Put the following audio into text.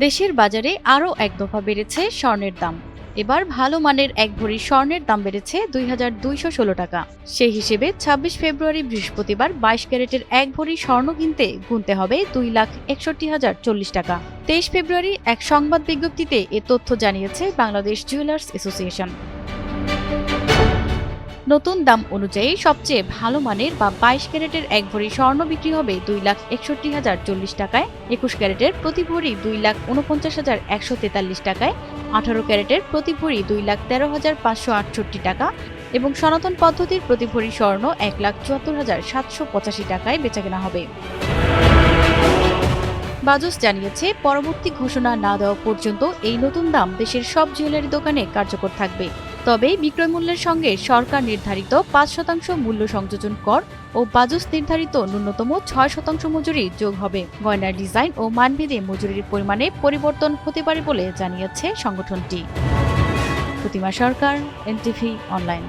দেশের বাজারে আরও এক দফা বেড়েছে স্বর্ণের দাম। এবার ভালো মানের এক ভরি স্বর্ণের দাম বেড়েছে ২,২১৬ টাকা। সেই হিসেবে ২৬ ফেব্রুয়ারি বৃহস্পতিবার ২২ ক্যারেটের এক ভরি স্বর্ণ কিনতে গুনতে হবে ২,৬১,০৪০ টাকা। ২৩ ফেব্রুয়ারি এক সংবাদ বিজ্ঞপ্তিতে এ তথ্য জানিয়েছে বাংলাদেশ জুয়েলার্স অ্যাসোসিয়েশন। নতুন দাম অনুযায়ী সবচেয়ে ভালো মানের বা ২২ ক্যারেটের এক ভরি স্বর্ণ বিক্রি হবে ২,৬১,০৪০ টাকায়, ২১ ক্যারেটের প্রতি ভরি ২,৪৯,১৪৩ টাকায়, ১৮ ক্যারেটের প্রতি ভরি ২,১৩,৫৬৮ টাকা এবং সনাতন পদ্ধতির প্রতি ভরি স্বর্ণ ১,৭৪,৭৮৫ টাকায় বেচাকেনা হবে। বাজুস জানিয়েছে, পরবর্তী ঘোষণা না দেওয়া পর্যন্ত এই নতুন দাম দেশের সব জুয়েলারি দোকানে কার্যকর থাকবে। তবে বিক্রয় মূল্যের সঙ্গে সরকার নির্ধারিত ৫% মূল্য সংযোজন কর ও বাজুস নির্ধারিত ন্যূনতম ৬% মজুরি যোগ হবে। গয়নার ডিজাইন ও মানভেদে মজুরির পরিমাণে পরিবর্তন হতে পারে বলে জানিয়েছে সংগঠনটি। প্রতিমা সরকার, এনটিভি অনলাইন।